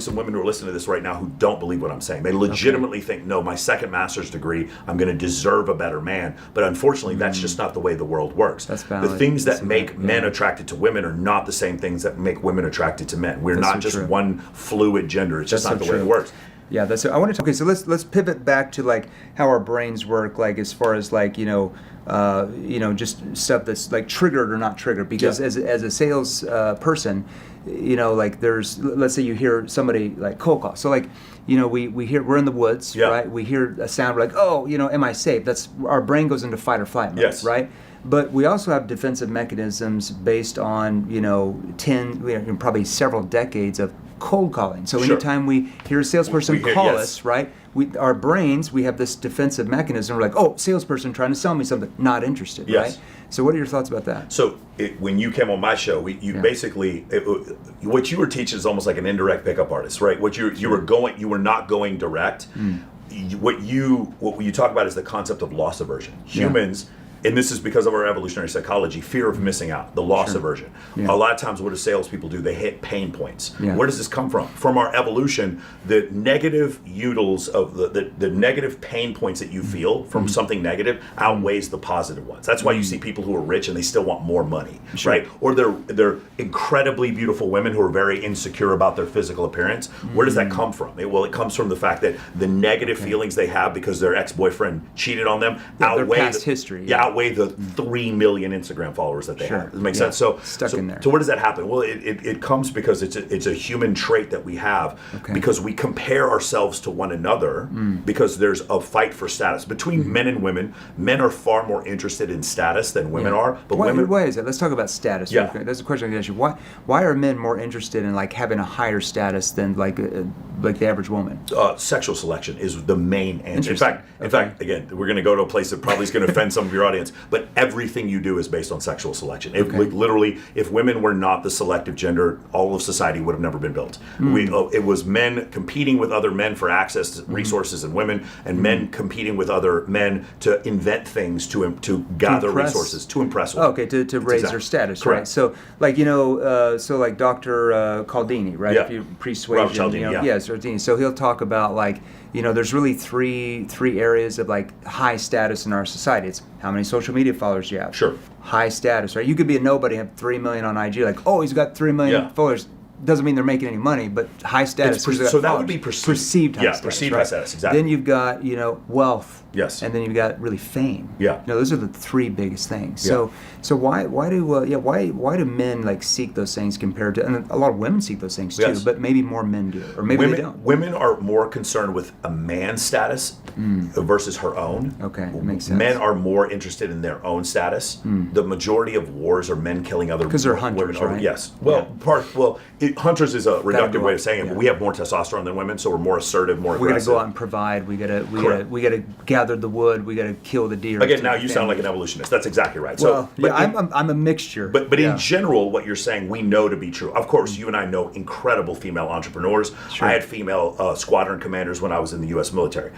some women who are listening to this right now who don't believe what I'm saying. They legitimately think, no, my second master's degree, I'm going to deserve a better man. But unfortunately, that's just not the way the world works. That's valid. The things that make men attracted to women are not the same things that make women attracted to men. We're not just one fluid gender. It's just not the way it works. Yeah, that's. I want to. Okay, so let's pivot back to like how our brains work, like as far as like just stuff that's like triggered or not triggered. Because as a sales person, like let's say you hear somebody like cold call. So like we hear, we're in the woods, right? We hear a sound, we're like, oh, am I safe? That's our brain goes into fight or flight mode, right? But we also have defensive mechanisms based on probably several decades of cold calling. So anytime we hear a salesperson call us, right? Our brains, we have this defensive mechanism. We're like, oh, salesperson trying to sell me something, not interested, right? So what are your thoughts about that? So when you came on my show, basically what you were teaching is almost like an indirect pickup artist, right? What you were not going direct. What you talk about is the concept of loss aversion. Humans. And this is because of our evolutionary psychology, fear of missing out, the loss aversion. A lot of times what do salespeople do? They hit pain points. Where does this come from? From our evolution, the negative utils of the negative pain points that you feel from something negative outweighs the positive ones. That's why you see people who are rich and they still want more money, right? Or they're incredibly beautiful women who are very insecure about their physical appearance. Where does that come from? It comes from the fact that the negative feelings they have because their ex-boyfriend cheated on them outweigh their past history. Outweigh the 3 million Instagram followers that they have. Does it make sense? So in there. So where does that happen? Well, it comes because it's a human trait that we have because we compare ourselves to one another because there's a fight for status. Between men and women, men are far more interested in status than women are. But why is it? Let's talk about status. That's a question I can ask you. Why are men more interested in like having a higher status than like the average woman? Sexual selection is the main answer. In fact, again, we're going to go to a place that probably is going to offend some of your audience. But everything you do is based on sexual selection. Literally, if women were not the selective gender, all of society would have never been built. It was men competing with other men for access to resources and women, and men competing with other men to invent things to gather resources to impress women. To raise their status. Correct. Right. So like like Dr. Caldini, right? If you persuasion, Sartain. So he'll talk about like there's really three areas of like high status in our society. It's how many social media followers you have. Sure. High status, right? You could be a nobody and have 3 million on IG. Like, oh, he's got 3 million followers. Doesn't mean they're making any money, but high status. So that would be perceived high status. Perceived high status, exactly. Then you've got, wealth. Yes. And then you've got really fame. Yeah. Those are the three biggest things. So why do men like seek those things compared to, and a lot of women seek those things too, but maybe more men do, or maybe they don't. Women are more concerned with a man's status versus her own. Okay, that makes sense. Men are more interested in their own status. The majority of wars are men killing other because they're hunters, women. Right? Yes. Hunters is a reductive way of saying it, but we have more testosterone than women, so we're more assertive, more aggressive. We got to go out and provide. We got to gather the wood. We got to kill the deer. Again, now you sound like an evolutionist. That's exactly right. I'm a mixture. But in general, what you're saying, we know to be true. Of course, you and I know incredible female entrepreneurs. Sure. I had female squadron commanders when I was in the U.S. military.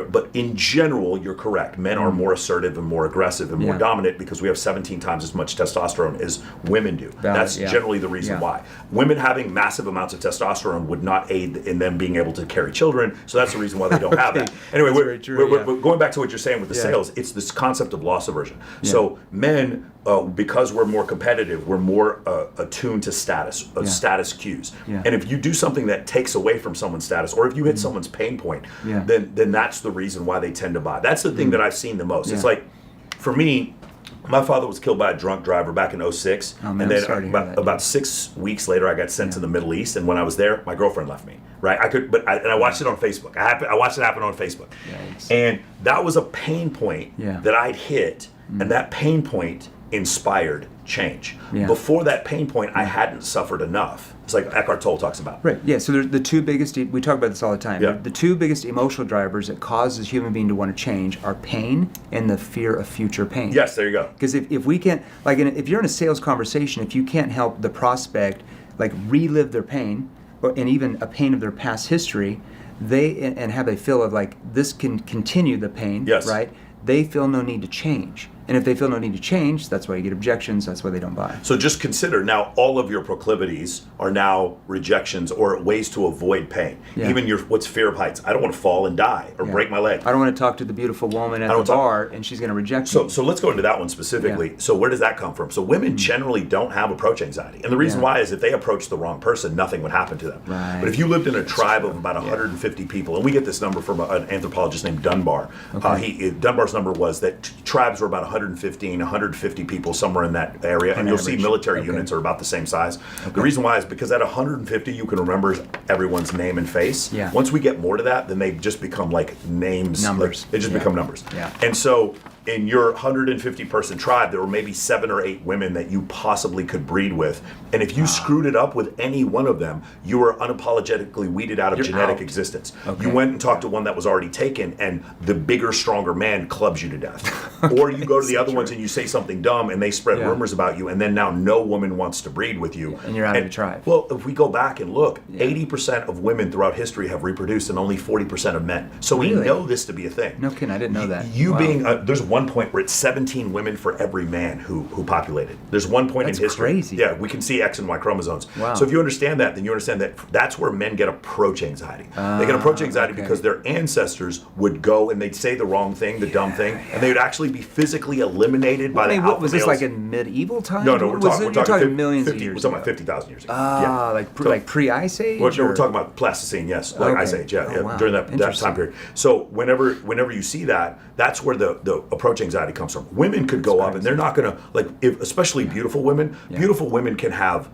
But in general, you're correct. Men are more assertive and more aggressive and more dominant because we have 17 times as much testosterone as women do. That's generally the reason why. Women having massive amounts of testosterone would not aid in them being able to carry children, so that's the reason why they don't have that. Anyway, we're going back to what you're saying with the sales. It's this concept of loss aversion. So men, because we're more competitive, we're more attuned to status, status cues. And if you do something that takes away from someone's status, or if you hit someone's pain point, then that's the reason why they tend to buy. That's the thing that I've seen the most. It's like, for me, my father was killed by a drunk driver back in 2006. And then about 6 weeks later, I got sent to the Middle East. And when I was there, my girlfriend left me. Right? I watched it on Facebook. I watched it happen on Facebook. Yikes. And that was a pain point that I'd hit. And that pain point inspired change. Before that pain point, I hadn't suffered enough. It's like Eckhart Tolle talks about. Right. Yeah. So there's the two biggest. We talk about this all the time. The two biggest emotional drivers that cause a human being to want to change are pain and the fear of future pain. Yes. There you go. Because if we can't, if you're in a sales conversation, if you can't help the prospect relive their pain, and even a pain of their past history, and have a feel of this can continue the pain. Yes. Right. They feel no need to change. And if they feel no need to change, that's why you get objections. That's why they don't buy. So just consider now all of your proclivities are now rejections or ways to avoid pain. Yeah. Even what's fear of heights. I don't want to fall and die or break my leg. I don't want to talk to the beautiful woman at the bar and she's going to reject me. So let's go into that one specifically. So where does that come from? So women generally don't have approach anxiety. And the reason why is if they approach the wrong person, nothing would happen to them. Right. But if you lived in a tribe of about 150 people, and we get this number from an anthropologist named Dunbar. Dunbar's number was that tribes were about 150 people, somewhere in that area. And you'll see military units are about the same size. The reason why is because at 150, you can remember everyone's name and face. Yeah. Once we get more to that, then they just become like names. Numbers. They just become numbers. Yeah. And so in your 150 person tribe, there were maybe 7 or 8 women that you possibly could breed with. And if you screwed it up with any one of them, you were unapologetically weeded out of genetic existence. You went and talked to one that was already taken, and the bigger, stronger man clubs you to death. Or you go to the other ones and you say something dumb, and they spread rumors about you, and then now no woman wants to breed with you. And you're out of the tribe. Well, if we go back and look, 80% of women throughout history have reproduced, and only 40% of men. So we know this to be a thing. No kidding, I didn't know that. There's one point where it's 17 women for every man who populated. There's one point in history. Crazy. Yeah, we can see X and Y chromosomes. Wow. So if you understand that, then you understand that that's where men get approach anxiety. They get approach anxiety because their ancestors would go and they'd say the wrong thing, the dumb thing, and they would actually be physically eliminated by the alpha what was this, males. like in medieval times? No, we're talking millions 50, of years We're talking ago. about 50,000 years ago. Like pre-Ice Age? We're talking about Pleistocene, yes, like Ice Age, Wow. during that time period. So whenever you see that, that's where the approach anxiety comes from. Women could go up, and they're not going to especially beautiful women. Beautiful women can have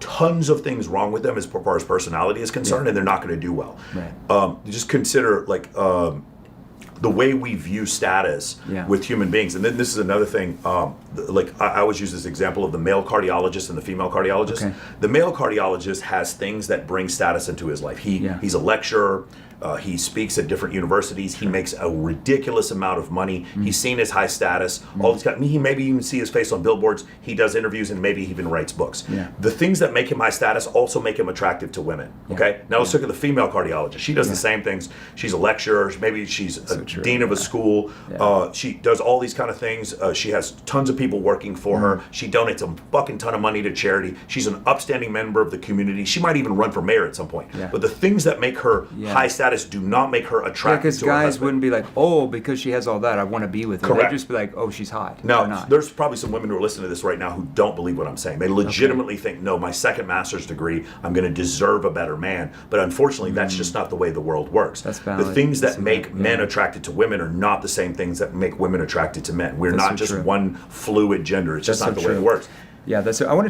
tons of things wrong with them as far as personality is concerned, and they're not going to do well. Right. Just consider the way we view status with human beings. And then this is another thing, I always use this example of the male cardiologist and the female cardiologist. Okay. The male cardiologist has things that bring status into his life. He's a lecturer. He speaks at different universities. He makes a ridiculous amount of money. He's seen as high status. All these guys, he maybe even see his face on billboards. He does interviews and maybe he even writes books. The things that make him high status also make him attractive to women. Okay. Now let's look at the female cardiologist. She does the same things. She's a lecturer. Maybe she's a dean of a school. She does all these kind of things. She has tons of people working for her. She donates a fucking ton of money to charity. She's an upstanding member of the community. She might even run for mayor at some point. But the things that make her high status do not make her attractive to her guys husband. wouldn't be like, oh, because she has all that, I want to be with her. Correct. They'd just be like, oh, she's hot. Now, or not. there's probably some women who are listening to this right now who don't believe what I'm saying. They legitimately think, no, my second master's degree, I'm going to deserve a better man. But unfortunately, that's just not the way the world works. That's valid. The things that make men attracted to women are not the same things that make women attracted to men. We're not just one fluid gender. It's just not the way it works. Yeah, I want to